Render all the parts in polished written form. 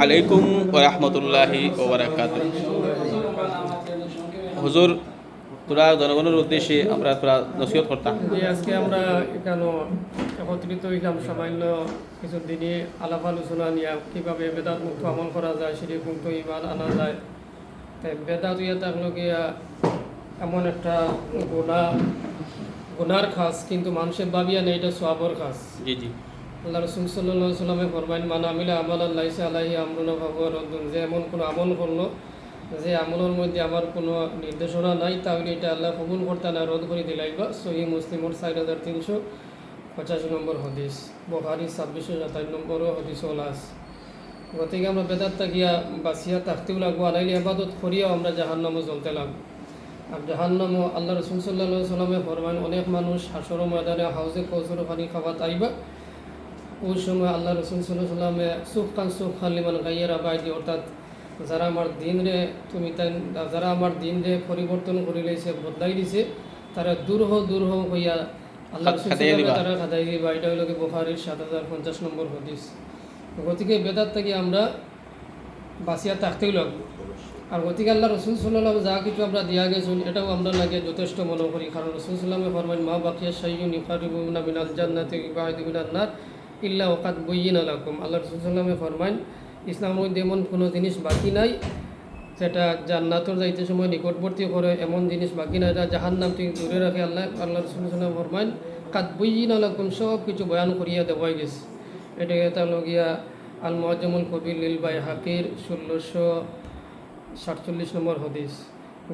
আলাইকুম ওয়া রাহমাতুল্লাহি ওয়া বারাকাতুহু। হুজুর, তোরা জনগণের উদ্দেশ্যে আমরা তোরা নসিহত করতাম। যে আজকে আমরা এখানে একত্রিত হইলাম সামান্য কিছু দিনে আলাপ আলোচনা নিয়ে কীভাবে বেদাত মুক্ত আমল করা যায়, শিরিক মুক্ত ইমান আনা যায়। তাই বেদাত ইয়ে থাকলো গিয়া এমন একটা গুনার খাস, কিন্তু মানুষের ভাবিয়া নেই এটা সওয়াবের খাস। জি জি। আল্লাহ রাসূল সাল্লাল্লাহু আলাইহি ওয়াসাল্লামে ফরমাইন, মান আমিলা আমালান লাইসা আলাইহি আমরুনা ফাহুয়া রাদ্দুন। যে এমন কোনো আমল করলো যে আমলের মধ্যে আমার কোনো নির্দেশনা নাই, তাহলে এটা আল্লাহ কবুল করতে না, রদ করে দিলাইবা। সহিহ মুসলিমর 4385 নম্বর হদিস, বুখারী 2657 নম্বরও হদিস ওলাস। গতিকে আমরা বেদাত থাকিয়া বাঁচিয়া থাকতেও লাগবো, আনাইলে আবাদত করিয়াও আমরা জাহান্নামও জ্বলতে লাগবো। আর জাহান্নামও আল্লাহ রাসূল সাল্লাল্লাহু আলাইহি ওয়াসাল্লামে ফরমান, অনেক মানুষ হাসর ময়দানে হাউজে কৌসর পানি খাওয়াত আইবা। ওই সময় আল্লাহ রাসূল সাল্লাল্লাহু আলাইহি ওয়াসাল্লামে সুখ খান লিমান গাইয়ারা বাইদি, অর্থাৎ যারা আমার দিন রে যারা আমার দিন রে পরিবর্তন করে লইছে, বদলাই দিছে, তারা দূর হইয়া আল্লাহ রাসূল তারা খাদাই দিবা। এটা হলো বুখারীর 7050 নম্বর হদিস। গতিকে বেদাত থেকে আমরা বাঁচিয়া থাকতেই লাগবো। আর গতিকে আল্লাহ রাসূল সাল্লাল্লাহু আলাইহি ওয়াসাল্লাম যা কিছু আমরা দিয়া গেছেন এটাও আমরা লাগে যথেষ্ট মনে করি। কারণ রাসূল সাল্লাল্লাহু আলাইহি ওয়াসাল্লামে ফরমান, মা বাকিয়া শাইউন ইউকারিবুনা মিনাল জান্নাতি ওয়া ইবাইদু মিনান নার ইল্লা ওয়াকাদ বুয়্যিনা লাকুম। আল্লাহ রাসূল সাল্লাল্লাহু আলাইহি ওয়াসাল্লামে ফরমান, ইসলামের মধ্যে এমন কোনো জিনিস বাকি নাই যেটা জান্নাতের যাইতে সময় নিকটবর্তী করে, এমন জিনিস বাকি নাই, এটা জাহান্নাম থেকে দূরে রাখে। আল্লাহ রাসূল সাল্লাল্লাহু আলাইহি ওয়াসাল্লাম ফরমান, কাদ বুয়্যিনা লাকুম, সব কিছু বয়ান করিয়া দেওয়াই গেছে। এটাকে তাহলে গিয়া আল মুআজ্জামুল কবির লিল বাইহাকির 1647 নম্বর হদিস।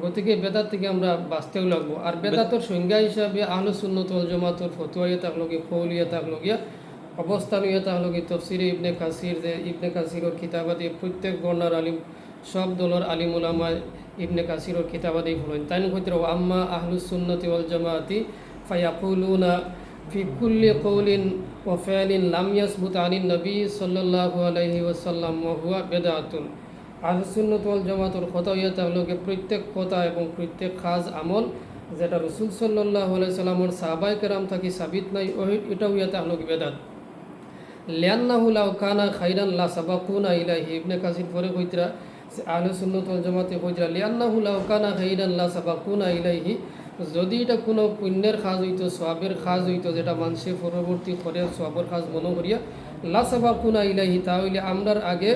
গতিকে বেদাত থেকে আমরা বাঁচতেও লাগবো। আর বেদাতের সংজ্ঞা হিসাবে আহলুস সুন্নাত ওয়াল জামাতের ফতোয়া ইয়ে থাকলো গিয়ে, কৌল ইয়ে থাকলো গিয়া, অবস্থান ইয়ে থাকলো গিয়ে তফসিরে ইবনে কাসির, যে ইবনে কাসিরের কিতাবাদি প্রত্যেক বর্ণার আলিম, সব দলের আলিম উলামা ইবনে কাসিরের কিতাবাদি হলেন। তাই ক্ষেত্রে আম্মা আহলুস সুন্নাতি ওয়াল জামাতি ফায়াকুলুনা ফি কুল্লি কৌলিন ওয়া ফি'লিন লাম ইয়াসবুত আনিন নবী সাল্লাল্লাহু আলাইহি ওয়াসাল্লাম ওয়া হুয়া বিদআতুন। আহলুস সুন্নাত ওয়াল জামাতের কথা ইয়ে থাকলো গিয়ে প্রত্যেক কথা এবং প্রত্যেক খাস আমল যেটা রাসূল সাল্লাল্লাহু আলাইহি সাল্লামের সাহাবায়ে কেরাম থাকি সাবিত নাই, এটাও ইয়ে থাকলো বেদাত। লিআন্নাহু লাউ কানা খাইরান লা সাবাকুনা ইলাইহি। ইবনে কাসির পরে কইতরা আহলুস সুন্নাত ওয়াল জামাতে কইতরা, লিআন্নাহু লাউ কানা খাইরান লা সাবাকুনা ইলাইহি, যদি এটা কোনো পুণ্যের কাজ হইতো, সওয়াবের কাজ হইতো, যেটা মানুষে পরবর্তী করে সওয়াবের কাজ মনে করিয়া লা সাবাকুনা ইলাইহি, তাহলে আমরার আগে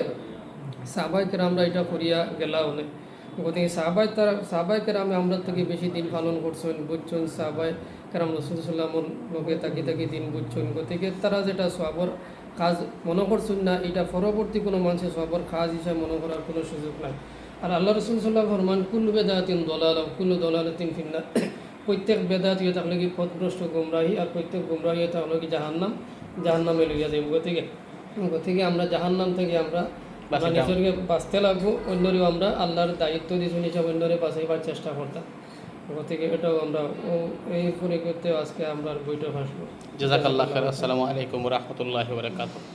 সাহাবায়ে কেরামরা এটা করিয়া গেলাও না। গতিকে সাহাবায়ে কেরামে আমরা থেকে বেশি দিন পালন করছেন, বুঝছেন। সাহাবায়ে কেরাম রাসূল সাল্লাল্লাহু আলাইহি ওয়াসাল্লামের লোকে তাকি দিন বুঝছেন। গতিকে তারা যেটা সওয়াবের কাজ মনে করছেন না, এটা পরবর্তী কোনো মানুষের সওয়াবের কাজ হিসাবে মনে করার কোনো সুযোগ নাই। আর আল্লাহ রাসূল সাল্লাল্লাহু আলাইহি ওয়াসাল্লাম ফরমান, কুল্লু বিদআতিন দালালা ওয়া কুল্লু দালালাতিন ফিন্নার। প্রত্যেক বেদাত ইয়ে থাকলে কি পথভ্রষ্ট গুমরাহি, আর প্রত্যেক গুমরাহি থাকলে কি জাহান্নামে লইয়া যাইব। গতিকে আমরা জাহান্নাম থেকে আমরা নিজেকে বাঁচতে লাগবো। অন্যরেও আমরা আল্লাহর দায়িত্ব দিয়েছেন হিসাবে অন্যরে বাঁচাইবার চেষ্টা করতাম। গতিকে এটাও আমরা এই পরিপ্রেক্ষিতে আজকে আমরা বইটা ভাসবো। জাযাকাল্লাহু খাইরান। আসসালামু আলাইকুম ওয়া রাহমাতুল্লাহি ওয়া বারাকাতুহু।